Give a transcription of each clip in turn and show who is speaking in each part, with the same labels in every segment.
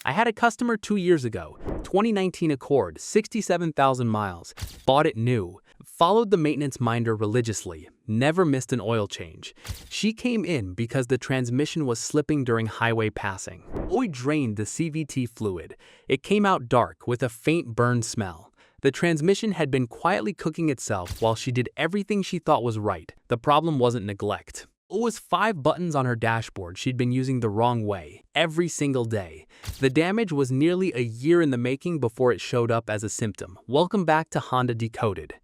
Speaker 1: I had a customer 2 years ago, 2019 Accord, 67,000 miles, bought it new, followed the maintenance minder religiously, never missed an oil change. She came in because the transmission was slipping during highway passing. I drained the CVT fluid. It came out dark with a faint burn smell. The transmission had been quietly cooking itself while she did everything she thought was right. The problem wasn't neglect. It was 5 buttons on her dashboard she'd been using the wrong way, every single day. The damage was nearly a year in the making before it showed up as a symptom. Welcome back to Honda Decoded.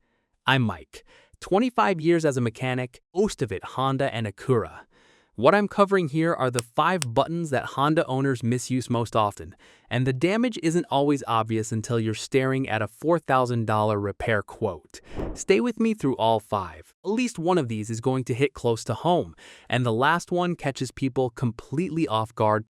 Speaker 1: I'm Mike. 25 years as a mechanic, most of it Honda and Acura. What I'm covering here are the 5 buttons that Honda owners misuse most often, and the damage isn't always obvious until you're staring at a $4,000 repair quote. Stay with me through all 5. At least one of these is going to hit close to home, and the last one catches people completely off guard.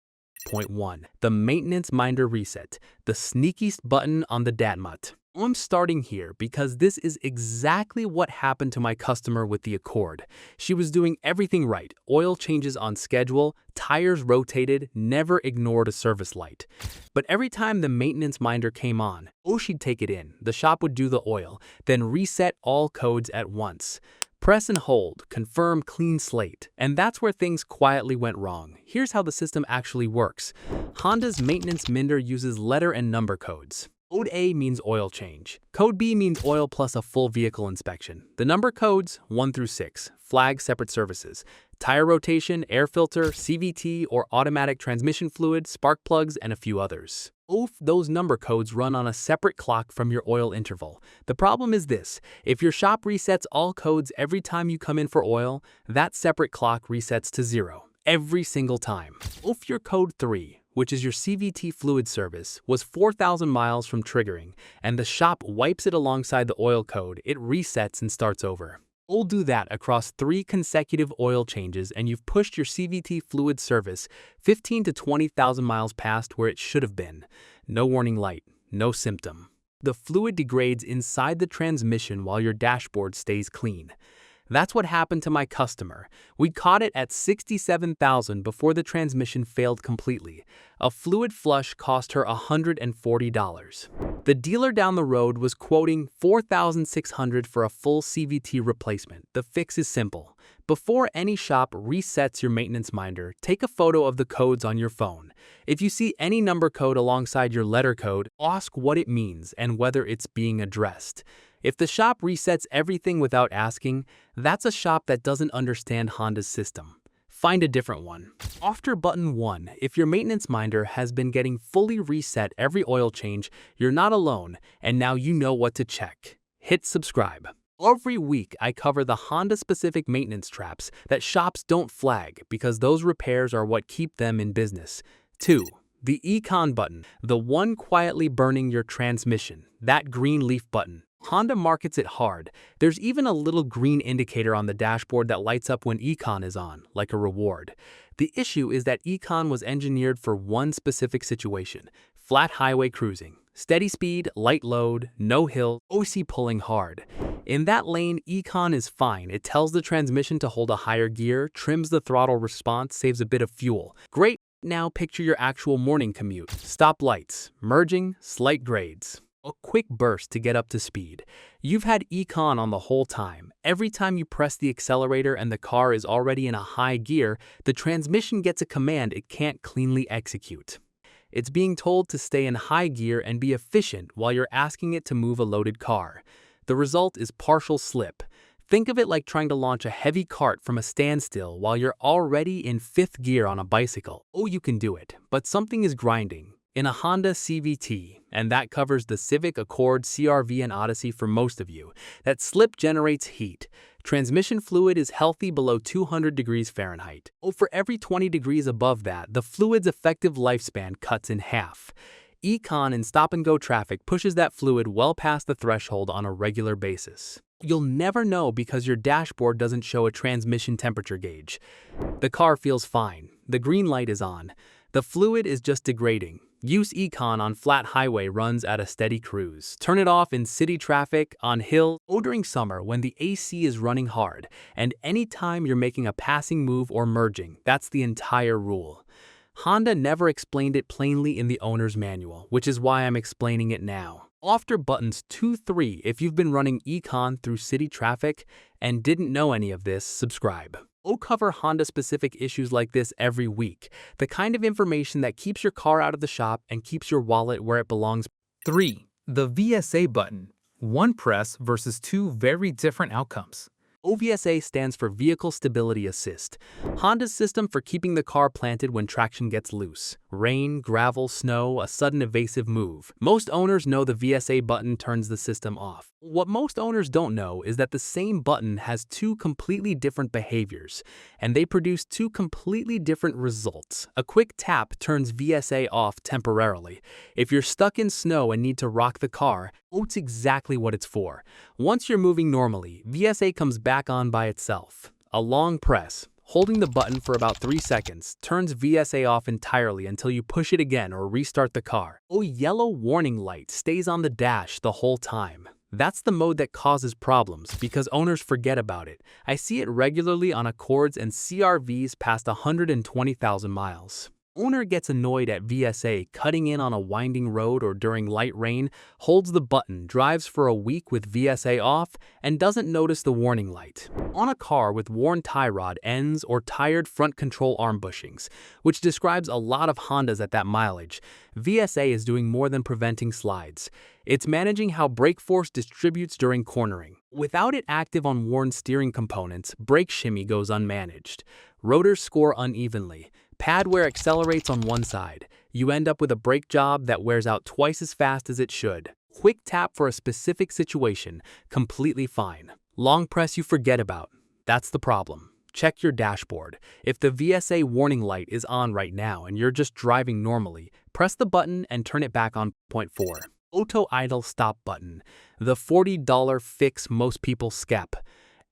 Speaker 1: Point 1. The maintenance minder reset, the sneakiest button on the Datmut. I'm starting here because this is exactly what happened to my customer with the Accord. She was doing everything right, oil changes on schedule, tires rotated, never ignored a service light. But every time the maintenance minder came on, she'd take it in, the shop would do the oil, then reset all codes at once. Press and hold, confirm clean slate, and that's where things quietly went wrong. Here's how the system actually works. Honda's maintenance minder uses letter and number codes. Code A means oil change. Code B means oil plus a full vehicle inspection. The number codes, 1 through 6, flag separate services. Tire rotation, air filter, CVT or automatic transmission fluid, spark plugs, and a few others. Those number codes run on a separate clock from your oil interval. The problem is this: if your shop resets all codes every time you come in for oil, that separate clock resets to 0 every single time. If your code 3, which is your CVT fluid service, was 4,000 miles from triggering, and the shop wipes it alongside the oil code, it resets and starts over. We'll do that across 3 consecutive oil changes, and you've pushed your CVT fluid service 15 to 20,000 miles past where it should have been. No warning light, no symptom. The fluid degrades inside the transmission while your dashboard stays clean. That's what happened to my customer. We caught it at 67,000 before the transmission failed completely. A fluid flush cost her $140. The dealer down the road was quoting $4,600 for a full CVT replacement. The fix is simple. Before any shop resets your maintenance minder, take a photo of the codes on your phone. If you see any number code alongside your letter code, ask what it means and whether it's being addressed. If the shop resets everything without asking, that's a shop that doesn't understand Honda's system. Find a different one. After button 1, if your maintenance minder has been getting fully reset every oil change, you're not alone, and now you know what to check. Hit subscribe. Every week, I cover the Honda-specific maintenance traps that shops don't flag because those repairs are what keep them in business. 2. The ECON button, the one quietly burning your transmission, that green leaf button. Honda markets it hard. There's even a little green indicator on the dashboard that lights up when ECON is on, like a reward. The issue is that ECON was engineered for one specific situation: flat highway cruising. Steady speed, light load, no hill, Odyssey pulling hard. In that lane, ECON is fine. It tells the transmission to hold a higher gear, trims the throttle response, saves a bit of fuel. Great. Now picture your actual morning commute. Stop lights, merging, slight grades. A quick burst to get up to speed. You've had ECON on the whole time. Every time you press the accelerator and the car is already in a high gear, the transmission gets a command it can't cleanly execute. It's being told to stay in high gear and be efficient while you're asking it to move a loaded car. The result is partial slip. Think of it like trying to launch a heavy cart from a standstill while you're already in 5th gear on a bicycle. You can do it, but something is grinding. In a Honda CVT, and that covers the Civic, Accord, CR-V, and Odyssey for most of you, that slip generates heat. Transmission fluid is healthy below 200 degrees Fahrenheit. For every 20 degrees above that, the fluid's effective lifespan cuts in half. ECON in stop-and-go traffic pushes that fluid well past the threshold on a regular basis. You'll never know because your dashboard doesn't show a transmission temperature gauge. The car feels fine. The green light is on. The fluid is just degrading. Use ECON on flat highway runs at a steady cruise. Turn it off in city traffic, on hill, or during summer when the AC is running hard. And anytime you're making a passing move or merging, that's the entire rule. Honda never explained it plainly in the owner's manual, which is why I'm explaining it now. After buttons 2-3, if you've been running Econ through city traffic and didn't know any of this, subscribe. We'll cover Honda-specific issues like this every week, the kind of information that keeps your car out of the shop and keeps your wallet where it belongs.
Speaker 2: 3. The VSA button. One press versus two very different outcomes.
Speaker 1: VSA stands for Vehicle Stability Assist, Honda's system for keeping the car planted when traction gets loose. Rain, gravel, snow, a sudden evasive move. Most owners know the VSA button turns the system off. What most owners don't know is that the same button has two completely different behaviors, and they produce two completely different results. A quick tap turns VSA off temporarily. If you're stuck in snow and need to rock the car, it's exactly what it's for. Once you're moving normally, VSA comes back on by itself. A long press, holding the button for about 3 seconds, turns VSA off entirely until you push it again or restart the car. A yellow warning light stays on the dash the whole time. That's the mode that causes problems because owners forget about it. I see it regularly on Accords and CR-Vs past 120,000 miles. Owner gets annoyed at VSA cutting in on a winding road or during light rain, holds the button, drives for a week with VSA off, and doesn't notice the warning light. On a car with worn tie rod ends or tired front control arm bushings, which describes a lot of Hondas at that mileage, VSA is doing more than preventing slides. It's managing how brake force distributes during cornering. Without it active on worn steering components, brake shimmy goes unmanaged. Rotors score unevenly. Pad wear accelerates on one side. You end up with a brake job that wears out twice as fast as it should. Quick tap for a specific situation, completely fine. Long press you forget about. That's the problem. Check your dashboard. If the VSA warning light is on right now and you're just driving normally, press the button and turn it back on. Point 4. Auto Idle Stop Button. The $40 fix most people skip.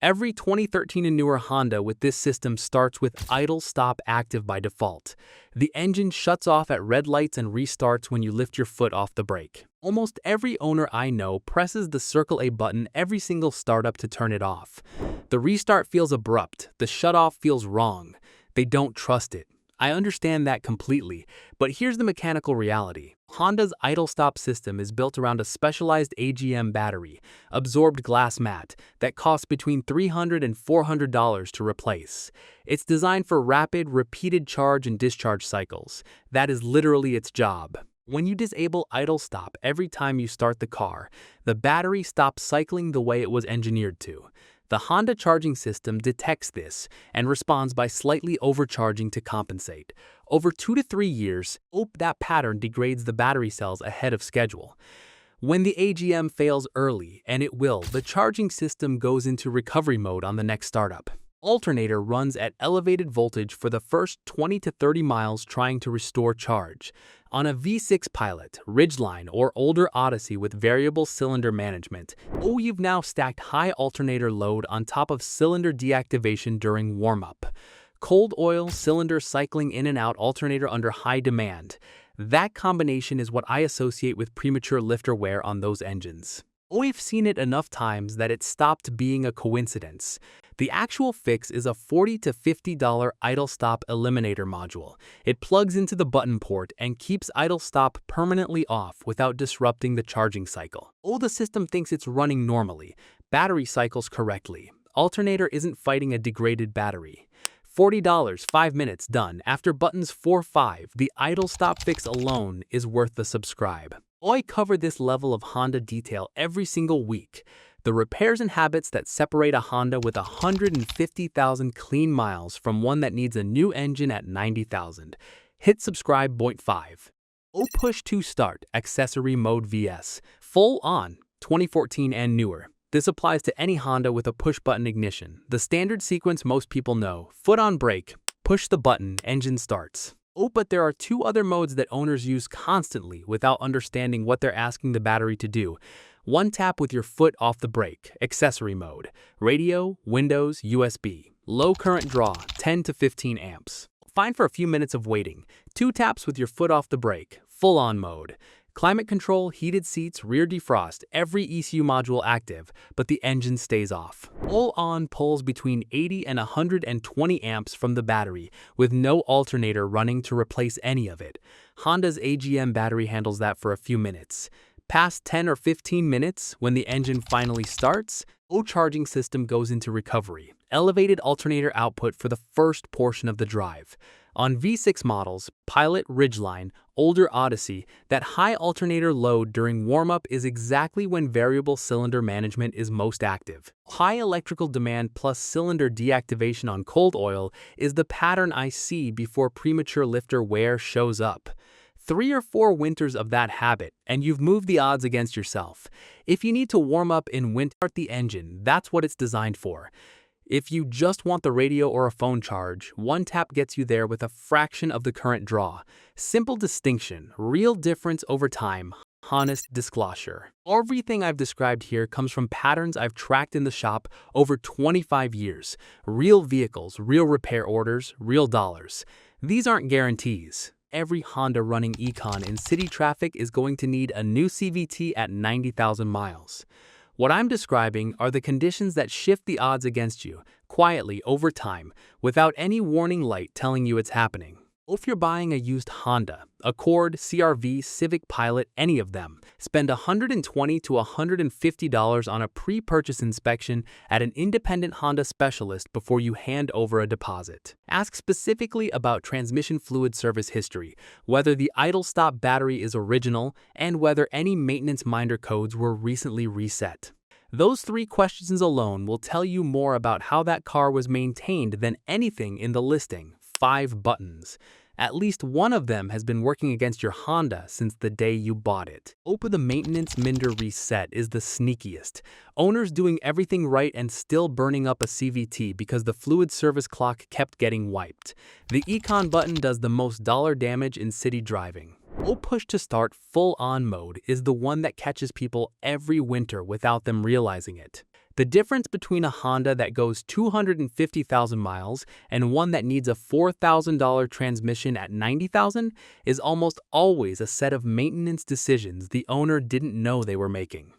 Speaker 1: Every 2013 and newer Honda with this system starts with idle stop active by default. The engine shuts off at red lights and restarts when you lift your foot off the brake. Almost every owner I know presses the Circle A button every single startup to turn it off. The restart feels abrupt, the shutoff feels wrong. They don't trust it. I understand that completely, but here's the mechanical reality. Honda's idle stop system is built around a specialized AGM battery, absorbed glass mat, that costs between $300 and $400 to replace. It's designed for rapid, repeated charge and discharge cycles. That is literally its job. When you disable idle stop every time you start the car, the battery stops cycling the way it was engineered to. The Honda charging system detects this and responds by slightly overcharging to compensate. Over 2 to 3 years, that pattern degrades the battery cells ahead of schedule. When the AGM fails early, and it will, the charging system goes into recovery mode on the next startup. Alternator runs at elevated voltage for the first 20 to 30 miles trying to restore charge. On a V6 Pilot, Ridgeline, or older Odyssey with variable cylinder management, you've now stacked high alternator load on top of cylinder deactivation during warm-up. Cold oil, cylinder cycling in and out alternator under high demand. That combination is what I associate with premature lifter wear on those engines. We've seen it enough times that it stopped being a coincidence. The actual fix is a $40 to $50 idle stop eliminator module. It plugs into the button port and keeps idle stop permanently off without disrupting the charging cycle. The system thinks it's running normally. Battery cycles correctly. Alternator isn't fighting a degraded battery. $40, 5 minutes, done. After buttons 4-5, the idle stop fix alone is worth the subscribe. I cover this level of Honda detail every single week. The repairs and habits that separate a Honda with 150,000 clean miles from one that needs a new engine at 90,000. Hit subscribe. Point 5. Push to start accessory mode VS. Full on, 2014 and newer. This applies to any Honda with a push-button ignition. The standard sequence most people know. Foot on brake, push the button, engine starts. But there are 2 other modes that owners use constantly without understanding what they're asking the battery to do. One tap with your foot off the brake, accessory mode. Radio, Windows, USB. Low current draw, 10 to 15 amps. Fine for a few minutes of waiting. 2 taps with your foot off the brake, full-on mode. Climate control, heated seats, rear defrost, every ECU module active, but the engine stays off. All-on pulls between 80 and 120 amps from the battery, with no alternator running to replace any of it. Honda's AGM battery handles that for a few minutes. Past 10 or 15 minutes, when the engine finally starts, no charging system goes into recovery. Elevated alternator output for the first portion of the drive. On V6 models, Pilot, Ridgeline, older Odyssey, that high alternator load during warm-up is exactly when variable cylinder management is most active. High electrical demand plus cylinder deactivation on cold oil is the pattern I see before premature lifter wear shows up. 3 or 4 winters of that habit, and you've moved the odds against yourself. If you need to warm up in winter, start the engine. That's what it's designed for. If you just want the radio or a phone charge, one tap gets you there with a fraction of the current draw. Simple distinction, real difference over time, honest disclosure. Everything I've described here comes from patterns I've tracked in the shop over 25 years. Real vehicles, real repair orders, real dollars. These aren't guarantees. Every Honda running Econ in city traffic is going to need a new CVT at 90,000 miles. What I'm describing are the conditions that shift the odds against you, quietly over time, without any warning light telling you it's happening. If you're buying a used Honda, Accord, CR-V, Civic Pilot, any of them, spend $120 to $150 on a pre-purchase inspection at an independent Honda specialist before you hand over a deposit. Ask specifically about transmission fluid service history, whether the idle stop battery is original, and whether any maintenance minder codes were recently reset. Those 3 questions alone will tell you more about how that car was maintained than anything in the listing. 5 buttons. At least one of them has been working against your Honda since the day you bought it. The maintenance minder reset is the sneakiest. Owners doing everything right and still burning up a CVT because the fluid service clock kept getting wiped. The ECON button does the most dollar damage in city driving. Push to start full-on mode is the one that catches people every winter without them realizing it. The difference between a Honda that goes 250,000 miles and one that needs a $4,000 transmission at 90,000 is almost always a set of maintenance decisions the owner didn't know they were making.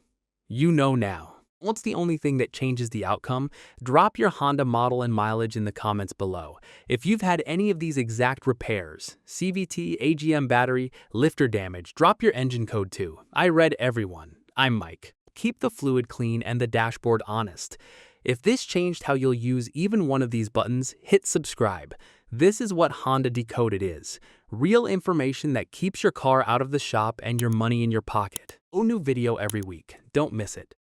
Speaker 1: You know now. What's the only thing that changes the outcome? Drop your Honda model and mileage in the comments below. If you've had any of these exact repairs, CVT, AGM battery, lifter damage, drop your engine code too. I read everyone. I'm Mike. Keep the fluid clean and the dashboard honest. If this changed how you'll use even one of these buttons, hit subscribe. This is what Honda Decoded is. Real information that keeps your car out of the shop and your money in your pocket. New video every week. Don't miss it.